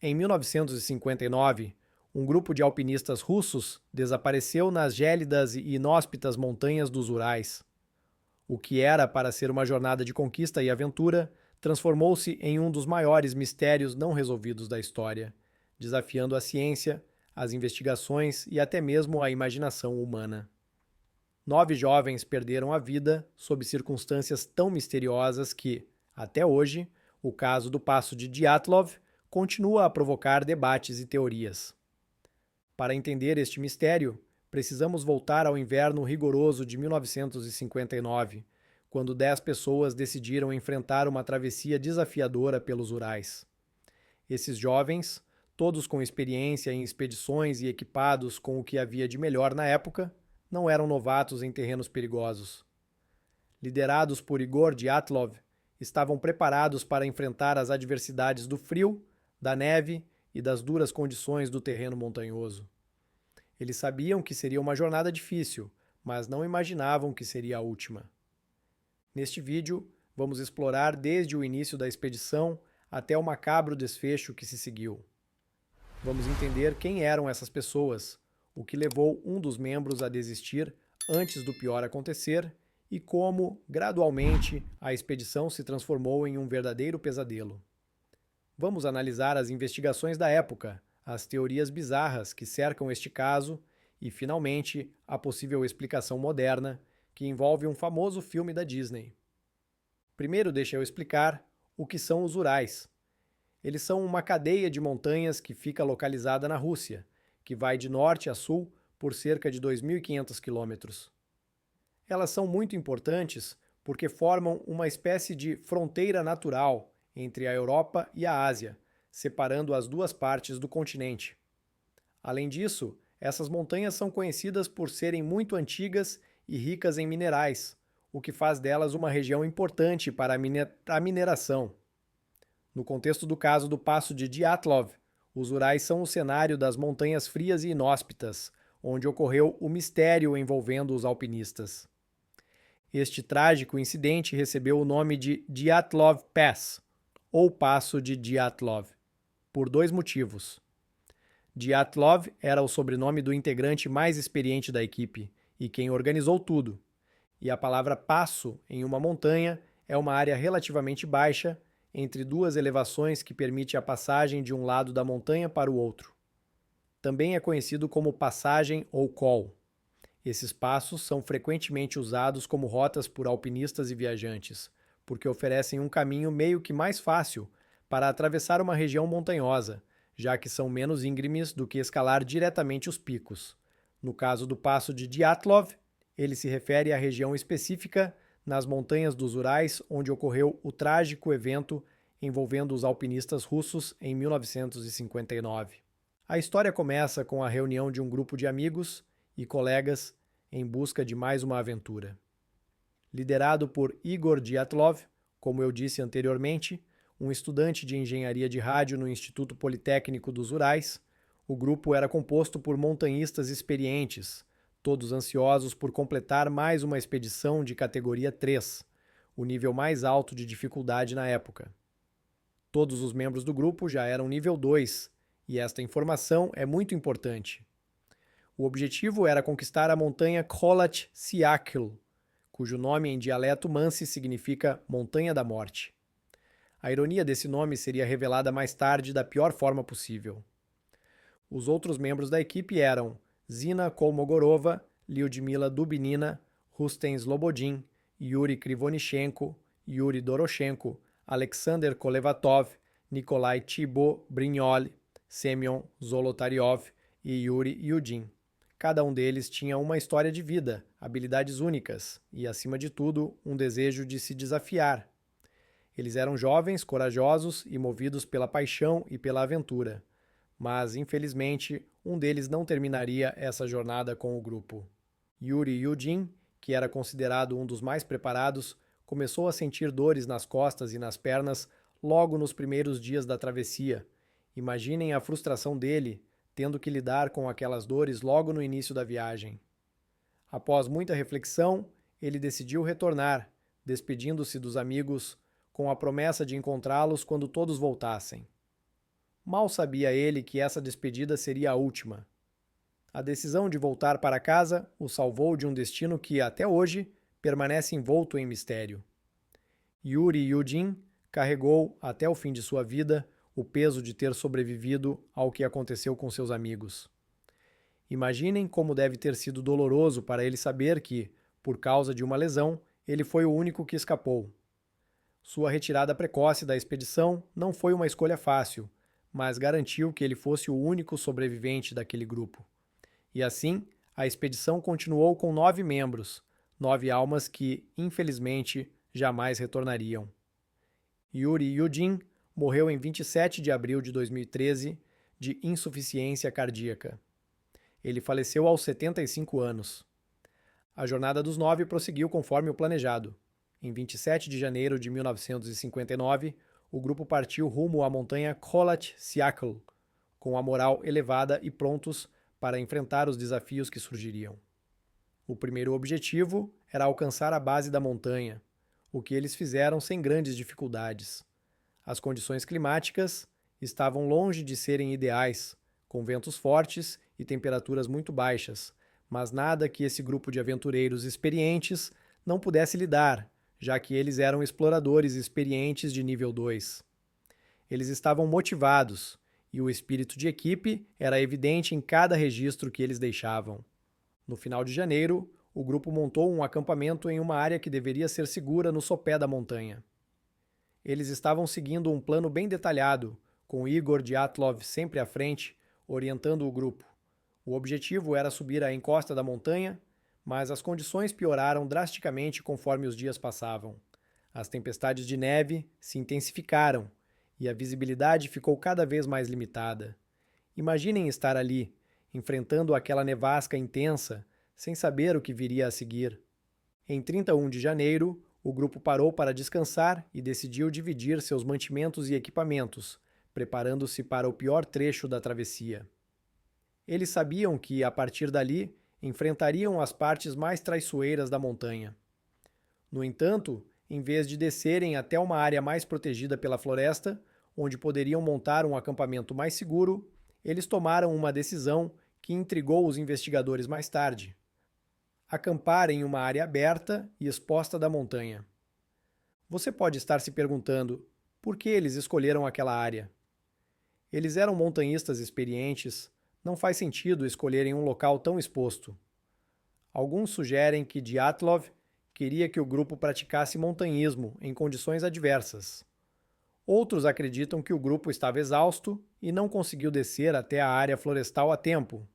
Em 1959, um grupo de alpinistas russos desapareceu nas gélidas e inóspitas montanhas dos Urais. O que era para ser uma jornada de conquista e aventura transformou-se em um dos maiores mistérios não resolvidos da história, desafiando a ciência, as investigações e até mesmo a imaginação humana. 9 jovens perderam a vida sob circunstâncias tão misteriosas que, até hoje, o caso do Passo de Dyatlov continua a provocar debates e teorias. Para entender este mistério, precisamos voltar ao inverno rigoroso de 1959, quando 10 pessoas decidiram enfrentar uma travessia desafiadora pelos Urais. Esses jovens, todos com experiência em expedições e equipados com o que havia de melhor na época, não eram novatos em terrenos perigosos. Liderados por Igor Dyatlov, estavam preparados para enfrentar as adversidades do frio, da neve e das duras condições do terreno montanhoso. Eles sabiam que seria uma jornada difícil, mas não imaginavam que seria a última. Neste vídeo, vamos explorar desde o início da expedição até o macabro desfecho que se seguiu. Vamos entender quem eram essas pessoas, o que levou um dos membros a desistir antes do pior acontecer e como, gradualmente, a expedição se transformou em um verdadeiro pesadelo. Vamos analisar as investigações da época, as teorias bizarras que cercam este caso e, finalmente, a possível explicação moderna, que envolve um famoso filme da Disney. Primeiro, deixa eu explicar o que são os Urais. Eles são uma cadeia de montanhas que fica localizada na Rússia, que vai de norte a sul por cerca de 2.500 quilômetros. Elas são muito importantes porque formam uma espécie de fronteira natural entre a Europa e a Ásia, separando as duas partes do continente. Além disso, essas montanhas são conhecidas por serem muito antigas e ricas em minerais, o que faz delas uma região importante para a mineração. No contexto do caso do Passo de Dyatlov, os Urais são o cenário das montanhas frias e inóspitas, onde ocorreu o mistério envolvendo os alpinistas. Este trágico incidente recebeu o nome de Dyatlov Pass, ou Passo de Dyatlov, por 2 motivos. Dyatlov era o sobrenome do integrante mais experiente da equipe e quem organizou tudo, e a palavra passo em uma montanha é uma área relativamente baixa entre duas elevações que permite a passagem de um lado da montanha para o outro. Também é conhecido como passagem ou col. Esses passos são frequentemente usados como rotas por alpinistas e viajantes, porque oferecem um caminho meio que mais fácil para atravessar uma região montanhosa, já que são menos íngremes do que escalar diretamente os picos. No caso do Passo de Dyatlov, ele se refere à região específica nas montanhas dos Urais, onde ocorreu o trágico evento envolvendo os alpinistas russos em 1959. A história começa com a reunião de um grupo de amigos e colegas em busca de mais uma aventura. Liderado por Igor Dyatlov, como eu disse anteriormente, um estudante de engenharia de rádio no Instituto Politécnico dos Urais, o grupo era composto por montanhistas experientes, todos ansiosos por completar mais uma expedição de categoria 3, o nível mais alto de dificuldade na época. Todos os membros do grupo já eram nível 2, e esta informação é muito importante. O objetivo era conquistar a montanha Kholat Syakhl, cujo nome em dialeto Mansi significa Montanha da Morte. A ironia desse nome seria revelada mais tarde da pior forma possível. Os outros membros da equipe eram Zina Kolmogorova, Lyudmila Dubinina, Rustem Slobodin, Yuri Krivonichenko, Yuri Doroshenko, Alexander Kolevatov, Nikolai Thibault-Brignol, Semyon Zolotaryov e Yuri Yudin. Cada um deles tinha uma história de vida, habilidades únicas e, acima de tudo, um desejo de se desafiar. Eles eram jovens, corajosos e movidos pela paixão e pela aventura. Mas, infelizmente, um deles não terminaria essa jornada com o grupo. Yuri Yudin, que era considerado um dos mais preparados, começou a sentir dores nas costas e nas pernas logo nos primeiros dias da travessia. Imaginem a frustração dele, tendo que lidar com aquelas dores logo no início da viagem. Após muita reflexão, ele decidiu retornar, despedindo-se dos amigos com a promessa de encontrá-los quando todos voltassem. Mal sabia ele que essa despedida seria a última. A decisão de voltar para casa o salvou de um destino que, até hoje, permanece envolto em mistério. Yuri Yudin carregou, até o fim de sua vida, o peso de ter sobrevivido ao que aconteceu com seus amigos. Imaginem como deve ter sido doloroso para ele saber que, por causa de uma lesão, ele foi o único que escapou. Sua retirada precoce da expedição não foi uma escolha fácil, mas garantiu que ele fosse o único sobrevivente daquele grupo. E assim, a expedição continuou com 9 membros, 9 almas que, infelizmente, jamais retornariam. Yuri Yudin morreu em 27 de abril de 2013 de insuficiência cardíaca. Ele faleceu aos 75 anos. A jornada dos 9 prosseguiu conforme o planejado. Em 27 de janeiro de 1959, o grupo partiu rumo à montanha Kholat Syakhl, com a moral elevada e prontos para enfrentar os desafios que surgiriam. O primeiro objetivo era alcançar a base da montanha, o que eles fizeram sem grandes dificuldades. As condições climáticas estavam longe de serem ideais, com ventos fortes e temperaturas muito baixas, mas nada que esse grupo de aventureiros experientes não pudesse lidar, já que eles eram exploradores experientes de nível 2. Eles estavam motivados, e o espírito de equipe era evidente em cada registro que eles deixavam. No final de janeiro, o grupo montou um acampamento em uma área que deveria ser segura no sopé da montanha. Eles estavam seguindo um plano bem detalhado, com Igor Dyatlov sempre à frente, orientando o grupo. O objetivo era subir a encosta da montanha, mas as condições pioraram drasticamente conforme os dias passavam. As tempestades de neve se intensificaram e a visibilidade ficou cada vez mais limitada. Imaginem estar ali, enfrentando aquela nevasca intensa, sem saber o que viria a seguir. Em 31 de janeiro, o grupo parou para descansar e decidiu dividir seus mantimentos e equipamentos, preparando-se para o pior trecho da travessia. Eles sabiam que, a partir dali, enfrentariam as partes mais traiçoeiras da montanha. No entanto, em vez de descerem até uma área mais protegida pela floresta, onde poderiam montar um acampamento mais seguro, eles tomaram uma decisão que intrigou os investigadores mais tarde: acampar em uma área aberta e exposta da montanha. Você pode estar se perguntando por que eles escolheram aquela área. Eles eram montanhistas experientes, não faz sentido escolherem um local tão exposto. Alguns sugerem que Dyatlov queria que o grupo praticasse montanhismo em condições adversas. Outros acreditam que o grupo estava exausto e não conseguiu descer até a área florestal a tempo.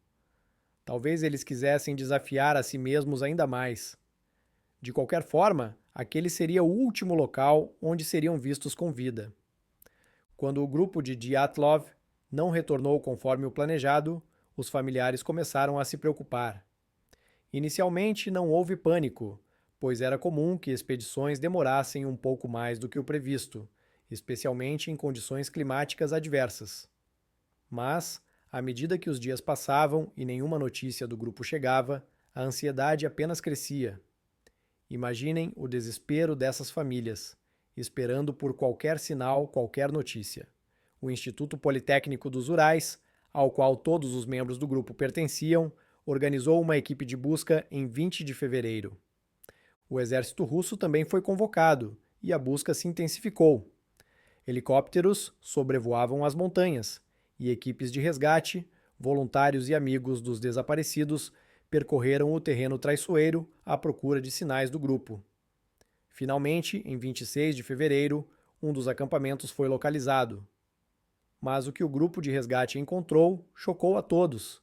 Talvez eles quisessem desafiar a si mesmos ainda mais. De qualquer forma, aquele seria o último local onde seriam vistos com vida. Quando o grupo de Dyatlov não retornou conforme o planejado, os familiares começaram a se preocupar. Inicialmente não houve pânico, pois era comum que expedições demorassem um pouco mais do que o previsto, especialmente em condições climáticas adversas. Mas, à medida que os dias passavam e nenhuma notícia do grupo chegava, a ansiedade apenas crescia. Imaginem o desespero dessas famílias, esperando por qualquer sinal, qualquer notícia. O Instituto Politécnico dos Urais, ao qual todos os membros do grupo pertenciam, organizou uma equipe de busca em 20 de fevereiro. O exército russo também foi convocado e a busca se intensificou. Helicópteros sobrevoavam as montanhas e equipes de resgate, voluntários e amigos dos desaparecidos percorreram o terreno traiçoeiro à procura de sinais do grupo. Finalmente, em 26 de fevereiro, um dos acampamentos foi localizado. Mas o que o grupo de resgate encontrou chocou a todos.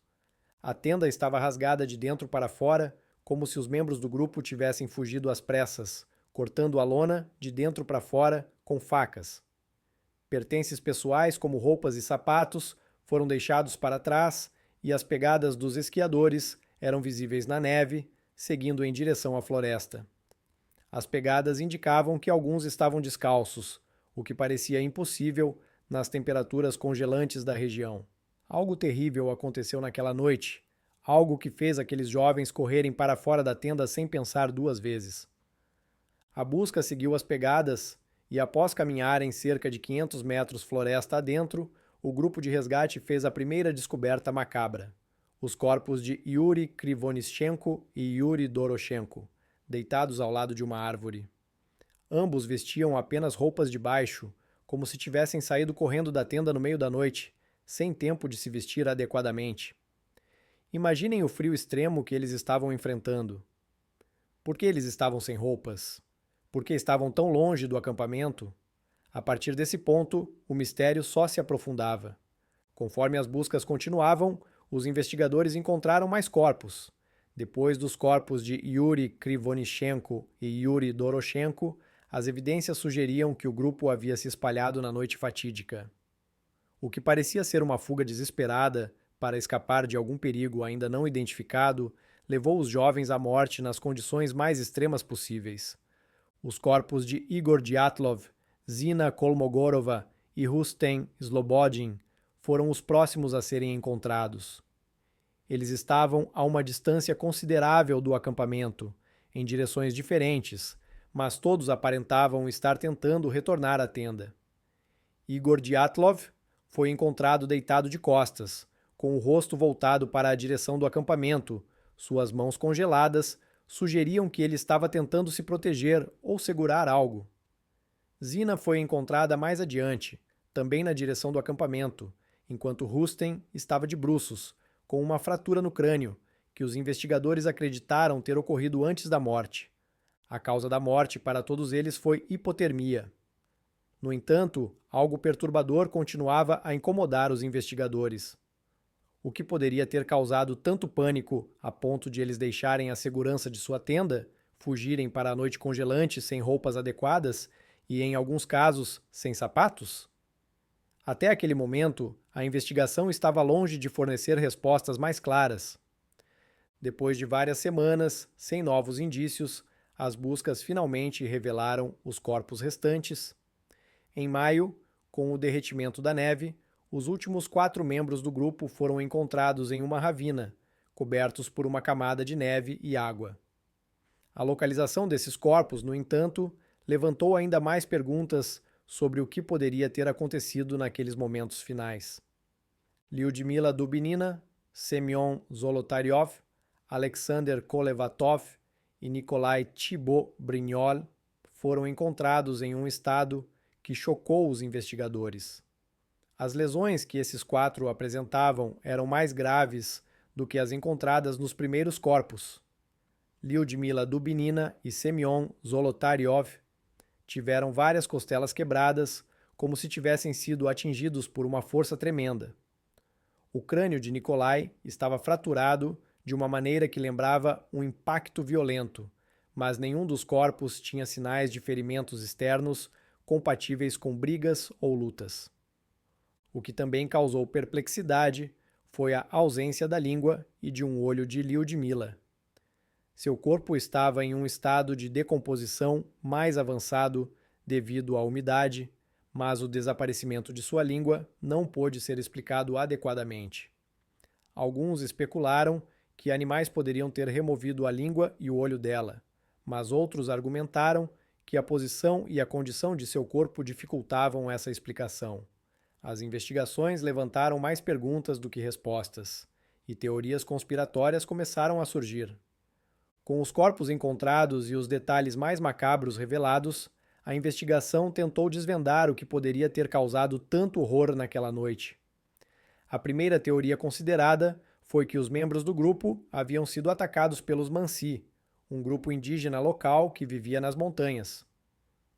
A tenda estava rasgada de dentro para fora, como se os membros do grupo tivessem fugido às pressas, cortando a lona de dentro para fora com facas. Pertences pessoais, como roupas e sapatos, foram deixados para trás e as pegadas dos esquiadores eram visíveis na neve, seguindo em direção à floresta. As pegadas indicavam que alguns estavam descalços, o que parecia impossível nas temperaturas congelantes da região. Algo terrível aconteceu naquela noite, algo que fez aqueles jovens correrem para fora da tenda sem pensar 2 vezes. A busca seguiu as pegadas e, após caminharem cerca de 500 metros floresta adentro, o grupo de resgate fez a primeira descoberta macabra: os corpos de Yuri Krivonischenko e Yuri Doroshenko, deitados ao lado de uma árvore. Ambos vestiam apenas roupas de baixo, como se tivessem saído correndo da tenda no meio da noite, sem tempo de se vestir adequadamente. Imaginem o frio extremo que eles estavam enfrentando. Por que eles estavam sem roupas? Por que estavam tão longe do acampamento? A partir desse ponto, o mistério só se aprofundava. Conforme as buscas continuavam, os investigadores encontraram mais corpos. Depois dos corpos de Yuri Krivonischenko e Yuri Doroshenko, as evidências sugeriam que o grupo havia se espalhado na noite fatídica. O que parecia ser uma fuga desesperada para escapar de algum perigo ainda não identificado levou os jovens à morte nas condições mais extremas possíveis. Os corpos de Igor Dyatlov, Zina Kolmogorova e Rustem Slobodin foram os próximos a serem encontrados. Eles estavam a uma distância considerável do acampamento, em direções diferentes, mas todos aparentavam estar tentando retornar à tenda. Igor Dyatlov foi encontrado deitado de costas, com o rosto voltado para a direção do acampamento. Suas mãos congeladas sugeriam que ele estava tentando se proteger ou segurar algo. Zina foi encontrada mais adiante, também na direção do acampamento, enquanto Rustem estava de bruços, com uma fratura no crânio, que os investigadores acreditaram ter ocorrido antes da morte. A causa da morte para todos eles foi hipotermia. No entanto, algo perturbador continuava a incomodar os investigadores. O que poderia ter causado tanto pânico a ponto de eles deixarem a segurança de sua tenda, fugirem para a noite congelante sem roupas adequadas e, em alguns casos, sem sapatos? Até aquele momento, a investigação estava longe de fornecer respostas mais claras. Depois de várias semanas, sem novos indícios, as buscas finalmente revelaram os corpos restantes. Em maio, com o derretimento da neve, os últimos 4 membros do grupo foram encontrados em uma ravina, cobertos por uma camada de neve e água. A localização desses corpos, no entanto, levantou ainda mais perguntas sobre o que poderia ter acontecido naqueles momentos finais. Lyudmila Dubinina, Semyon Zolotaryov, Alexander Kolevatov e Nikolai Thibault-Brignol foram encontrados em um estado que chocou os investigadores. As lesões que esses 4 apresentavam eram mais graves do que as encontradas nos primeiros corpos. Lyudmila Dubinina e Semyon Zolotaryov tiveram várias costelas quebradas, como se tivessem sido atingidos por uma força tremenda. O crânio de Nikolai estava fraturado de uma maneira que lembrava um impacto violento, mas nenhum dos corpos tinha sinais de ferimentos externos compatíveis com brigas ou lutas. O que também causou perplexidade foi a ausência da língua e de um olho de Lyudmila. Seu corpo estava em um estado de decomposição mais avançado devido à umidade, mas o desaparecimento de sua língua não pôde ser explicado adequadamente. Alguns especularam que animais poderiam ter removido a língua e o olho dela, mas outros argumentaram que a posição e a condição de seu corpo dificultavam essa explicação. As investigações levantaram mais perguntas do que respostas, e teorias conspiratórias começaram a surgir. Com os corpos encontrados e os detalhes mais macabros revelados, a investigação tentou desvendar o que poderia ter causado tanto horror naquela noite. A primeira teoria considerada foi que os membros do grupo haviam sido atacados pelos Mansi, um grupo indígena local que vivia nas montanhas.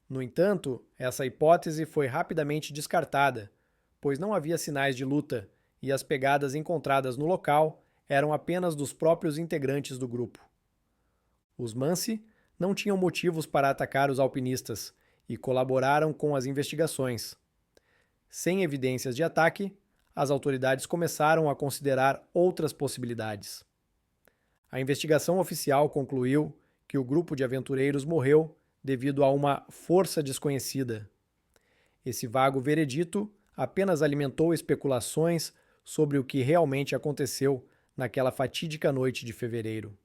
No entanto, essa hipótese foi rapidamente descartada, pois não havia sinais de luta e as pegadas encontradas no local eram apenas dos próprios integrantes do grupo. Os Mansi não tinham motivos para atacar os alpinistas e colaboraram com as investigações. Sem evidências de ataque, as autoridades começaram a considerar outras possibilidades. A investigação oficial concluiu que o grupo de aventureiros morreu devido a uma força desconhecida. Esse vago veredito apenas alimentou especulações sobre o que realmente aconteceu naquela fatídica noite de fevereiro.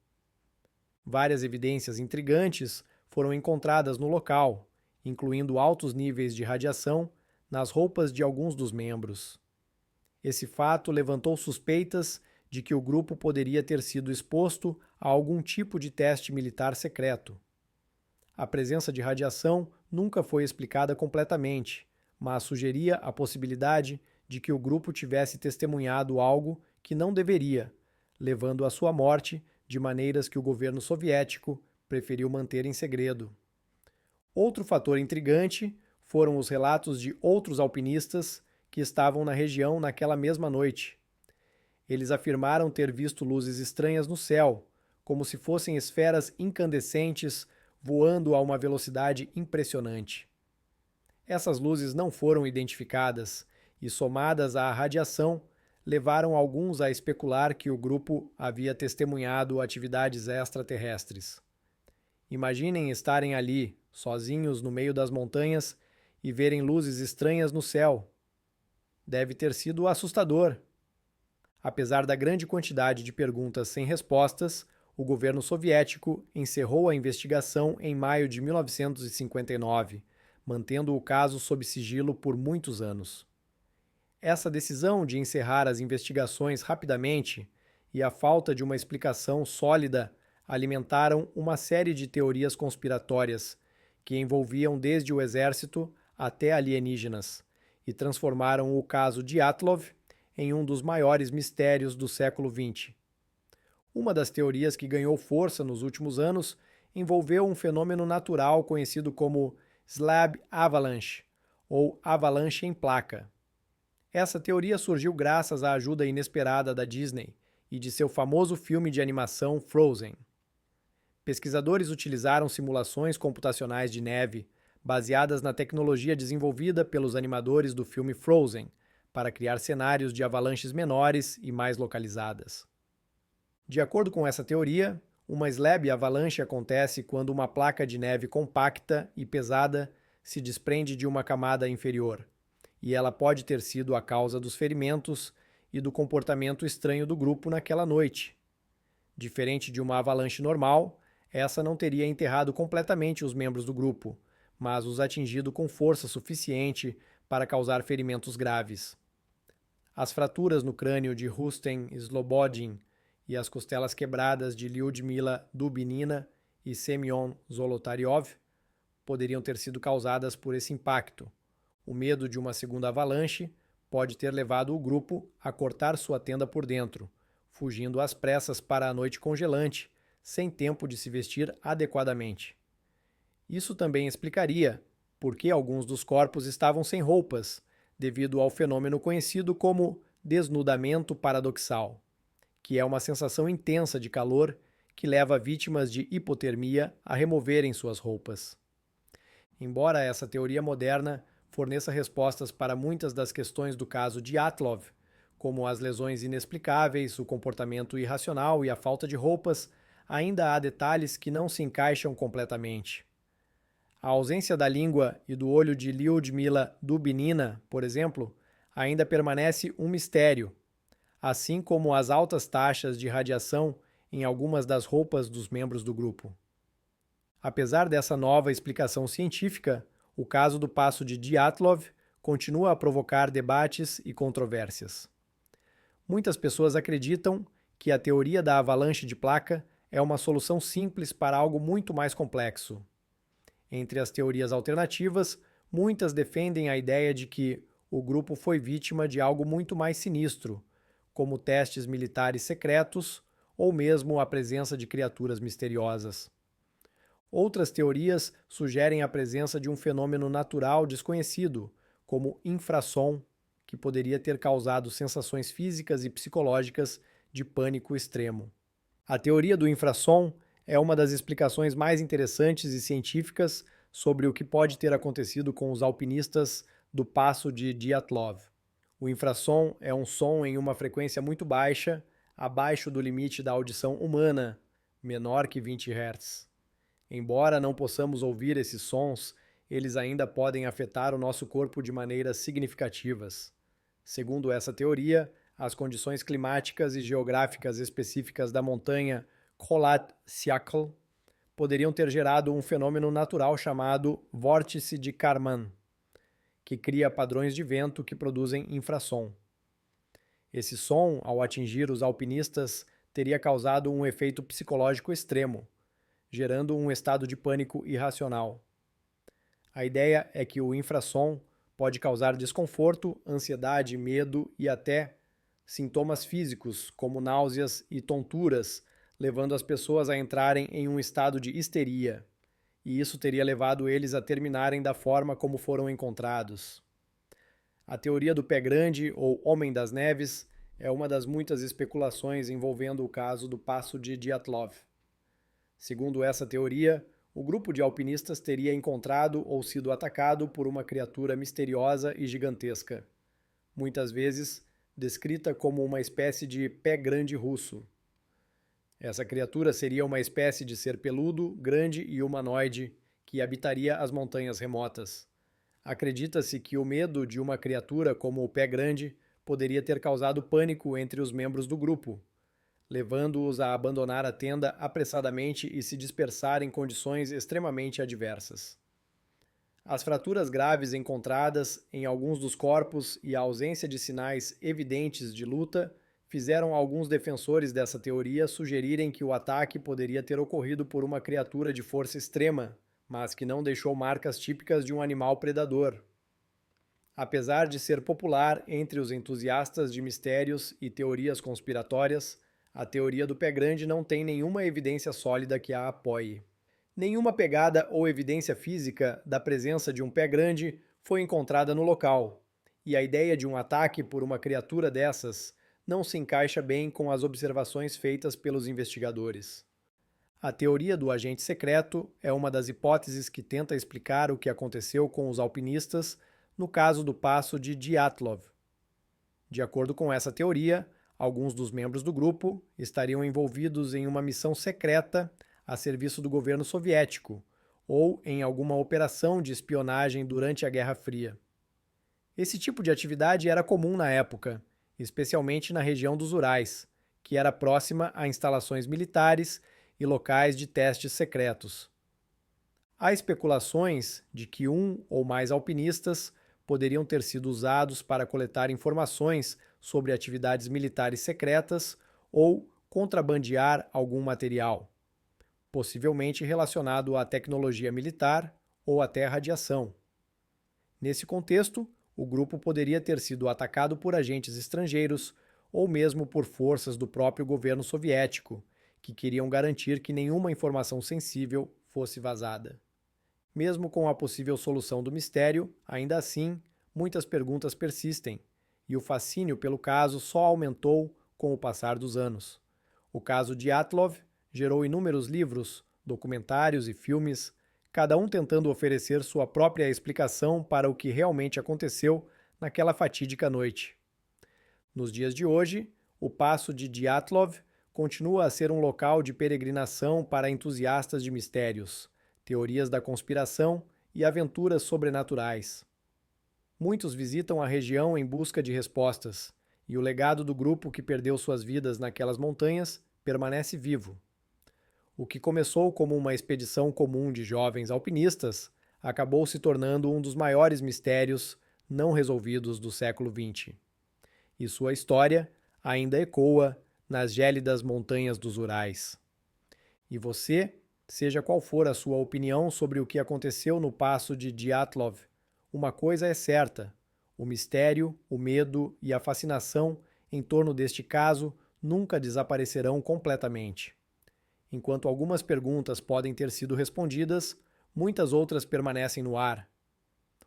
Várias evidências intrigantes foram encontradas no local, incluindo altos níveis de radiação nas roupas de alguns dos membros. Esse fato levantou suspeitas de que o grupo poderia ter sido exposto a algum tipo de teste militar secreto. A presença de radiação nunca foi explicada completamente, mas sugeria a possibilidade de que o grupo tivesse testemunhado algo que não deveria, levando à sua morte de maneiras que o governo soviético preferiu manter em segredo. Outro fator intrigante foram os relatos de outros alpinistas que estavam na região naquela mesma noite. Eles afirmaram ter visto luzes estranhas no céu, como se fossem esferas incandescentes voando a uma velocidade impressionante. Essas luzes não foram identificadas e, somadas à radiação, levaram alguns a especular que o grupo havia testemunhado atividades extraterrestres. Imaginem estarem ali, sozinhos no meio das montanhas, e verem luzes estranhas no céu. Deve ter sido assustador. Apesar da grande quantidade de perguntas sem respostas, o governo soviético encerrou a investigação em maio de 1959, mantendo o caso sob sigilo por muitos anos. Essa decisão de encerrar as investigações rapidamente e a falta de uma explicação sólida alimentaram uma série de teorias conspiratórias que envolviam desde o exército até alienígenas e transformaram o caso Dyatlov em um dos maiores mistérios do século XX. Uma das teorias que ganhou força nos últimos anos envolveu um fenômeno natural conhecido como slab avalanche, ou avalanche em placa. Essa teoria surgiu graças à ajuda inesperada da Disney e de seu famoso filme de animação Frozen. Pesquisadores utilizaram simulações computacionais de neve baseadas na tecnologia desenvolvida pelos animadores do filme Frozen para criar cenários de avalanches menores e mais localizadas. De acordo com essa teoria, uma slab avalanche acontece quando uma placa de neve compacta e pesada se desprende de uma camada inferior, e ela pode ter sido a causa dos ferimentos e do comportamento estranho do grupo naquela noite. Diferente de uma avalanche normal, essa não teria enterrado completamente os membros do grupo, mas os atingido com força suficiente para causar ferimentos graves. As fraturas no crânio de Rustem Slobodin e as costelas quebradas de Lyudmila Dubinina e Semyon Zolotaryov poderiam ter sido causadas por esse impacto. O medo de uma segunda avalanche pode ter levado o grupo a cortar sua tenda por dentro, fugindo às pressas para a noite congelante, sem tempo de se vestir adequadamente. Isso também explicaria por que alguns dos corpos estavam sem roupas, devido ao fenômeno conhecido como desnudamento paradoxal, que é uma sensação intensa de calor que leva vítimas de hipotermia a removerem suas roupas. Embora essa teoria moderna forneça respostas para muitas das questões do caso Dyatlov, como as lesões inexplicáveis, o comportamento irracional e a falta de roupas, ainda há detalhes que não se encaixam completamente. A ausência da língua e do olho de Lyudmila Dubinina, por exemplo, ainda permanece um mistério, assim como as altas taxas de radiação em algumas das roupas dos membros do grupo. Apesar dessa nova explicação científica, o caso do passo de Dyatlov continua a provocar debates e controvérsias. Muitas pessoas acreditam que a teoria da avalanche de placa é uma solução simples para algo muito mais complexo. Entre as teorias alternativas, muitas defendem a ideia de que o grupo foi vítima de algo muito mais sinistro, como testes militares secretos ou mesmo a presença de criaturas misteriosas. Outras teorias sugerem a presença de um fenômeno natural desconhecido, como infrassom, que poderia ter causado sensações físicas e psicológicas de pânico extremo. A teoria do infrassom é uma das explicações mais interessantes e científicas sobre o que pode ter acontecido com os alpinistas do passo de Dyatlov. O infrassom é um som em uma frequência muito baixa, abaixo do limite da audição humana, menor que 20 Hz. Embora não possamos ouvir esses sons, eles ainda podem afetar o nosso corpo de maneiras significativas. Segundo essa teoria, as condições climáticas e geográficas específicas da montanha Kholat Syakhl poderiam ter gerado um fenômeno natural chamado vórtice de Kármán, que cria padrões de vento que produzem infrassom. Esse som, ao atingir os alpinistas, teria causado um efeito psicológico extremo, gerando um estado de pânico irracional. A ideia é que o infrassom pode causar desconforto, ansiedade, medo e até sintomas físicos, como náuseas e tonturas, levando as pessoas a entrarem em um estado de histeria, e isso teria levado eles a terminarem da forma como foram encontrados. A teoria do pé grande, ou Homem das Neves, é uma das muitas especulações envolvendo o caso do Passo de Dyatlov. Segundo essa teoria, o grupo de alpinistas teria encontrado ou sido atacado por uma criatura misteriosa e gigantesca, muitas vezes descrita como uma espécie de pé grande russo. Essa criatura seria uma espécie de ser peludo, grande e humanoide que habitaria as montanhas remotas. Acredita-se que o medo de uma criatura como o pé grande poderia ter causado pânico entre os membros do grupo, levando-os a abandonar a tenda apressadamente e se dispersar em condições extremamente adversas. As fraturas graves encontradas em alguns dos corpos e a ausência de sinais evidentes de luta fizeram alguns defensores dessa teoria sugerirem que o ataque poderia ter ocorrido por uma criatura de força extrema, mas que não deixou marcas típicas de um animal predador. Apesar de ser popular entre os entusiastas de mistérios e teorias conspiratórias, a teoria do pé grande não tem nenhuma evidência sólida que a apoie. Nenhuma pegada ou evidência física da presença de um pé grande foi encontrada no local, e a ideia de um ataque por uma criatura dessas não se encaixa bem com as observações feitas pelos investigadores. A teoria do agente secreto é uma das hipóteses que tenta explicar o que aconteceu com os alpinistas no caso do Passo de Dyatlov. De acordo com essa teoria, alguns dos membros do grupo estariam envolvidos em uma missão secreta a serviço do governo soviético ou em alguma operação de espionagem durante a Guerra Fria. Esse tipo de atividade era comum na época, especialmente na região dos Urais, que era próxima a instalações militares e locais de testes secretos. Há especulações de que um ou mais alpinistas poderiam ter sido usados para coletar informações sobre atividades militares secretas ou contrabandear algum material, possivelmente relacionado à tecnologia militar ou até radiação. Nesse contexto, o grupo poderia ter sido atacado por agentes estrangeiros ou mesmo por forças do próprio governo soviético, que queriam garantir que nenhuma informação sensível fosse vazada. Mesmo com a possível solução do mistério, ainda assim, muitas perguntas persistem, e o fascínio pelo caso só aumentou com o passar dos anos. O caso Dyatlov gerou inúmeros livros, documentários e filmes, cada um tentando oferecer sua própria explicação para o que realmente aconteceu naquela fatídica noite. Nos dias de hoje, o Passo de Dyatlov continua a ser um local de peregrinação para entusiastas de mistérios, teorias da conspiração e aventuras sobrenaturais. Muitos visitam a região em busca de respostas, e o legado do grupo que perdeu suas vidas naquelas montanhas permanece vivo. O que começou como uma expedição comum de jovens alpinistas acabou se tornando um dos maiores mistérios não resolvidos do século XX. E sua história ainda ecoa nas gélidas montanhas dos Urais. E você, seja qual for a sua opinião sobre o que aconteceu no Passo de Dyatlov, uma coisa é certa: o mistério, o medo e a fascinação em torno deste caso nunca desaparecerão completamente. Enquanto algumas perguntas podem ter sido respondidas, muitas outras permanecem no ar.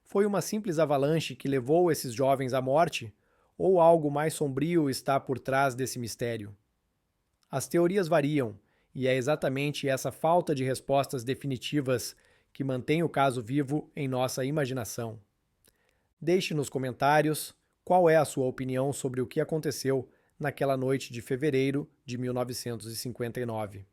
Foi uma simples avalanche que levou esses jovens à morte, ou algo mais sombrio está por trás desse mistério? As teorias variam, e é exatamente essa falta de respostas definitivas que mantém o caso vivo em nossa imaginação. Deixe nos comentários qual é a sua opinião sobre o que aconteceu naquela noite de fevereiro de 1959.